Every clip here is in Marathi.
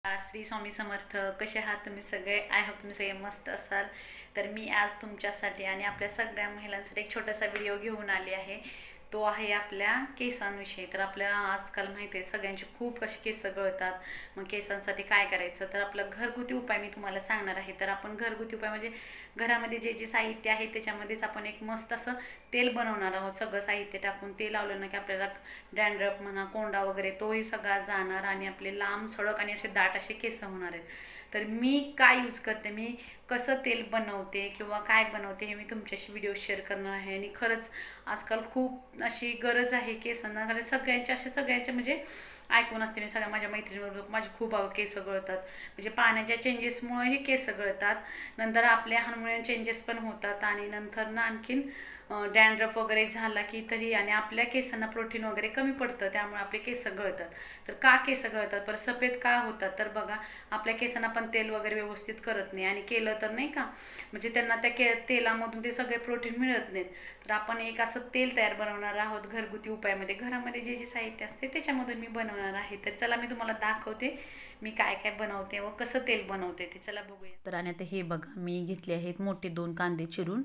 श्री स्वामी समर्थ. कसे आहात तुम्ही सगळे? आय होप तुम्ही सगळे मस्त असाल. तर मी आज तुमच्यासाठी आणि आपल्या सगळ्या महिलांसाठी एक छोटासा व्हिडिओ घेऊन आली आहे. तो आहे आपल्या केसांविषयी. तर आपल्या आजकाल माहिती आहे सगळ्यांची खूप कशी केस गळतात. मग केसांसाठी काय करायचं, तर आपलं घरगुती उपाय मी तुम्हाला सांगणार आहे. तर आपण घरगुती उपाय म्हणजे घरामध्ये जे जे साहित्य आहे त्याच्यामध्येच आपण एक मस्त असं तेल बनवणार आहोत. सगळं साहित्य टाकून तेल लावलं ना की आपल्याला डॅन्ड्रफ म्हणा, कोंडा वगैरे तोही सगळा जाणार आणि आपले लांब सडक आणि असे दाट असे केस होणार आहेत. तर मी काय यूज करते, मी कसं तेल बनवते किंवा काय बनवते हे मी तुमच्याशी व्हिडिओ शेअर करणार आहे. आणि खरंच आजकाल खूप अशी गरज आहे केसांना. कारण सगळ्यांचे म्हणजे ऐकून असते मी सगळ्या माझ्या मैत्रिणीबरोबर, माझी खूप केस गळतात. म्हणजे पाण्याच्या चेंजेसमुळेही केस गळतात, नंतर आपल्या हार्मोन चेंजेस पण होतात आणि नंतर ना आणखीन डॅन्ड्रफ वगैरे झाला की तरी, आणि आपल्या केसांना प्रोटीन वगैरे कमी पडतं त्यामुळे आपले केस गळतात. तर का केस गळतात, पर सफेद का होतात, तर बघा आपल्या केसांना पण तेल वगैरे व्यवस्थित करत नाही आणि केलं तर नाही का, म्हणजे त्यांना त्या तेलामधून ते सगळे प्रोटीन मिळत नाहीत. तर आपण एक असं तेल तयार बनवणार आहोत घरगुती उपायामध्ये. घरामध्ये जे जे साहित्य असते त्याच्यामधून मी बनवणार आहे. तर चला मी तुम्हाला दाखवते मी काय काय बनवते व कसं तेल बनवते ते. चला बघूया. तर आणि आता हे बघा मी घेतले आहेत मोठे 2 कांदे चिरून.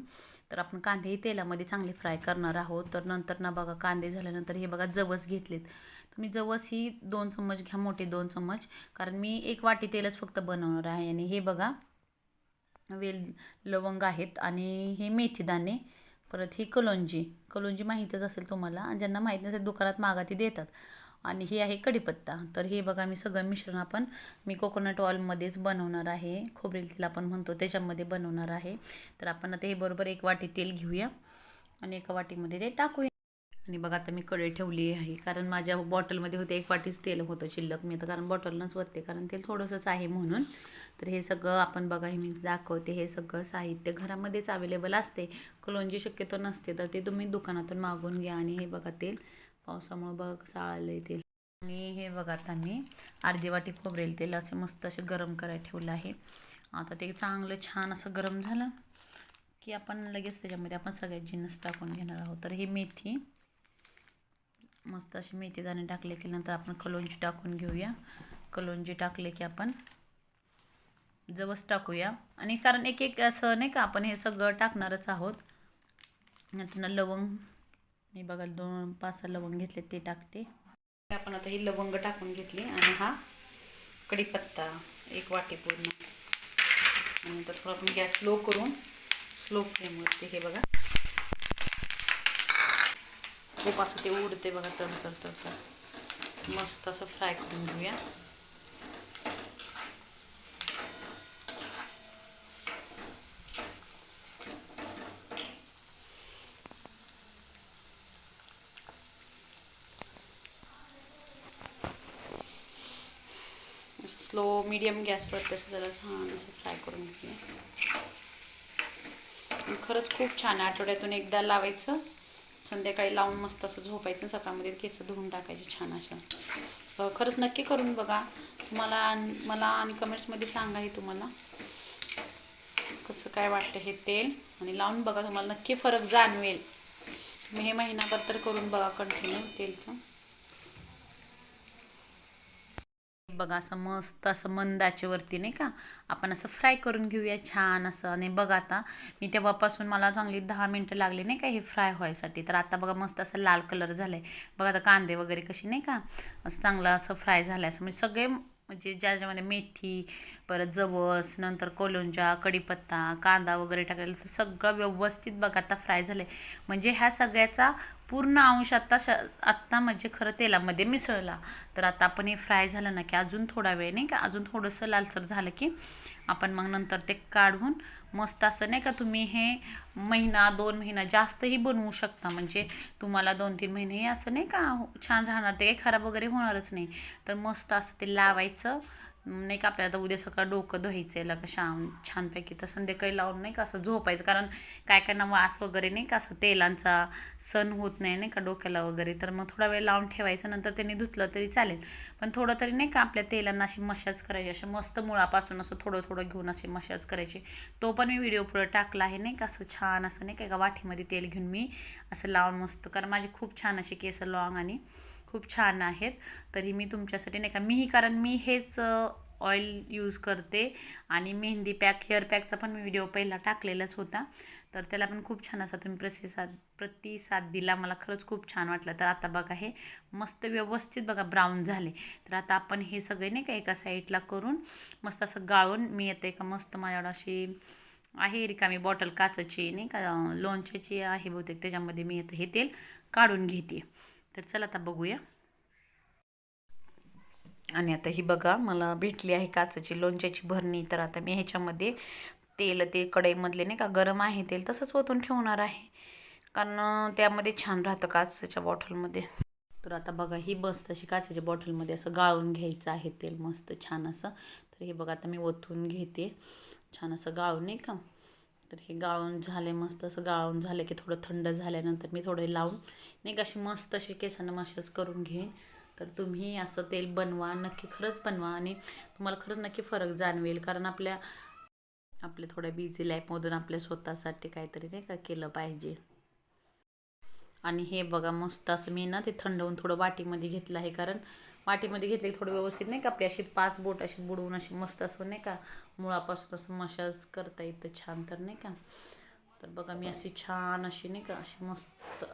तर आपण कांदेही तेलामध्ये चांगले फ्राय करणार आहोत. तर नंतर ना बघा कांदे झाल्यानंतर हे बघा जवस घेतलेत. तुम्ही जवस ही 2 चम्मच घ्या, मोठे 2 चम्मच, कारण मी 1 वाटी तेलच फक्त बनवणार आहे. आणि हे बघा वेल लवंग आहेत आणि हे मेथी दाणे, परत ही कलोंजी. कलोंजी माहीतच असेल तुम्हाला, ज्यांना माहीत नसेल दुकानात मागा ती देतात. आणि हे आहे कढीपत्ता. तर हे बघा मी सगळं मिश्रण मी कोकोनट ऑइलमध्येच बनवणार आहे. खोबरेल तेल आपण म्हणतो त्याच्यामध्ये बनवणार आहे. तर आपण आता हे बरोबर 1 वाटी तेल घेऊया आणि एका वाटीमध्ये ते टाकूया. आणि बघा आता मी कढई ठेवली आहे, कारण माझ्या बॉटलमध्ये होते 1 वाटीच तेल होतं शिल्लक. मी आता कारण बॉटलनंच वरते, कारण तेल थोडंसंच आहे म्हणून. तर हे सगळं आपण बघा, हे मी दाखवते, हे सगळं साहित्य घरामध्येच अवेलेबल असते. कलोंजी शक्यतो नसते, तर ते तुम्ही दुकानातून मागून घ्या. आणि हे बघा तेल पावसामुळे बघा कसं आळलं आहे तेल. आणि हे बघा आता मी अर्धी वाटी खोबरेल तेल असे मस्त असे गरम करायला ठेवलं आहे. आता ते चांगलं छान असं गरम झालं की आपण लगेच त्याच्यामध्ये आपण सगळ्यात जिन्नस टाकून घेणार आहोत. तर हे मेथी, मस्त असे मेथी दाणे टाकले की नंतर आपण कलोंजी टाकून घेऊया. कलोंजी टाकले की आपण जवस टाकूया. आणि कारण एक एक असं नाही का, आपण हे सगळं टाकणारच आहोत. नंतर लवंग, मी बघा 5-6 लवंग घेतले ते टाकते. आपण आता ही लवंग टाकून घेतली आणि हा कढीपत्ता 1 वाटी पूर्ण. आणि नंतर थोडं आपण गॅस स्लो करून स्लो फ्लेमवरती हे बघा खूप असं ते उडते बघा, तर मस्त असं फ्राय करून घेऊया. स्लो मीडियम गॅसवर तसं त्याला छान असं फ्राय करून घेऊया. खरंच खूप छान, आठवड्यातून एकदा लावायचं, संध्याकाळी लावून मस्त असं झोपायचं, सकाळमध्ये केस धुवून टाकायचे छान असं. खरंच नक्की करून बघा. तुम्हाला मला आणि कमेंट्समध्ये सांगा हे तुम्हाला कसं काय वाटतं हे तेल. आणि लावून बघा, तुम्हाला नक्की फरक जाणवेल. तुम्ही हे महिनाभर तर करून बघा कंटिन्यू तेलचं. बघा असं मस्त असं मंद आचेवरती नाही का आपण असं फ्राय करून घेऊया छान असं. आणि बघा आता मी तेव्हापासून मला चांगली 10 मिनटं लागली नाही का हे फ्राय व्हायसाठी. तर आता बघा मस्त असं लाल कलर झाला आहे. बघा आता कांदे वगैरे कशी नाही का असं चांगलं असं फ्राय झालं आहे. असं म्हणजे सगळे म्हणजे ज्याच्यामध्ये मेथी, परत जवस, नंतर कोलोंजा, कढीपत्ता, कांदा वगैरे टाकलेलं तर सगळं व्यवस्थित बघा आता फ्राय झालं आहे. म्हणजे ह्या सगळ्याचा पूर्ण अंश आत्ता म्हणजे खरं तेलामध्ये मिसळला. तर आता आपण हे फ्राय झालं ना की अजून थोडा वेळ नाही का, अजून थोडंसं लालसर झालं की आपण मग नंतर ते काढून मस्त असं नाही का, तुम्ही हे 1-2 महिना जास्तही बनवू शकता. म्हणजे तुम्हाला 2-3 महिने असं नाही का छान राहणार, ते काही खराब वगैरे होणारच नाही. तर मस्त असं ते लावायचं नाही का. आपल्याला तर उद्या सकाळ डोकं धुवायचं आहे का छानपैकी, तर संध्याकाळी लावून नाही का असं झोपायचं. कारण काय काय ना वास वगैरे नाही का असं तेलांचा सण होत नाही का डोक्याला वगैरे. तर मग थोडा वेळ लावून ठेवायचं, नंतर त्यांनी धुतलं तरी चालेल. पण थोडं तरी नाही का आपल्या तेलांना अशी मशाज करायची, असं मस्त मुळापासून असं थोडं थोडं घेऊन अशी मशाज करायची. तो पण मी व्हिडिओ पुढे टाकला आहे नाही का. असं छान असं नाही का एका वाटीमध्ये तेल घेऊन मी असं लावून मस्त, कारण माझी खूप छान अशी केस लॉंग आणि खूप छान आहेत. तरी मी तुमच्यासाठी नाही का, कारण मी हेच ऑइल यूज करते आणि मेहंदी पॅक हेअर पॅकचा पण मी व्हिडिओ पहिला टाकलेलाच होता, तर त्याला पण खूप छान असा तुम्ही प्रतिसाद दिला. मला खरंच खूप छान वाटलं. तर आता बघा हे मस्त व्यवस्थित बघा ब्राऊन झाले. तर आता आपण हे सगळे नाही का एका साईडला करून मस्त असं गाळून मी येते का मस्त माझ्याकडं अशी आहे रिकामी बॉटल काचेची नाही का लोणच्याची आहे बहुतेक, त्याच्यामध्ये मी आता हे तेल काढून घेते. तर चला आता बघूया. आणि आता ही बघा मला भेटली आहे काचेची लोणच्याची भरणी. तर आता मी ह्याच्यामध्ये ते कढईमधले नाही का गरम आहे तेल तसंच ओतून ठेवणार आहे, कारण त्यामध्ये छान राहतं काचेच्या बॉटलमध्ये. तर आता बघा ही मस्त अशी काचेच्या बॉटलमध्ये असं गाळून घ्यायचं आहे तेल मस्त छान असं. तर हे बघा आता मी ओतून घेते छान असं गाळून नाही का. तर हे गाळून झाले मस्त असं गाळून झाले की थोडं थंड झाल्यानंतर मी थोडे लावून नाही का अशी मस्त अशी केसांना मसाज करून घेईन. तर तुम्ही असं तेल बनवा, नक्की खरंच बनवा आणि तुम्हाला खरंच नक्की फरक जाणवेल. कारण आपल्या थोड्या बिझी लाईफमधून आपल्या स्वतःसाठी काहीतरी नाही का केलं पाहिजे. आणि हे बघा मस्त असं मी ना ते थंड होऊन थोडं वाटीमध्ये घेतलं आहे, कारण वाटीमध्ये घेतले की थोडं व्यवस्थित नाही का आपली अशी 5 बोट अशी बुडवून अशी मस्त असं नाही का मुळापासून असं मसाज करता येतं छान. तर नाही का, तर बघा मी अशी छान अशी नाही का अशी मस्त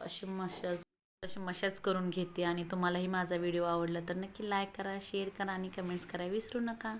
अशी मसाज करून घेते. आणि तुम्हालाही माझा व्हिडिओ आवडला तर नक्की लाईक करा, शेअर करा आणि कमेंट्स करा विसरू नका.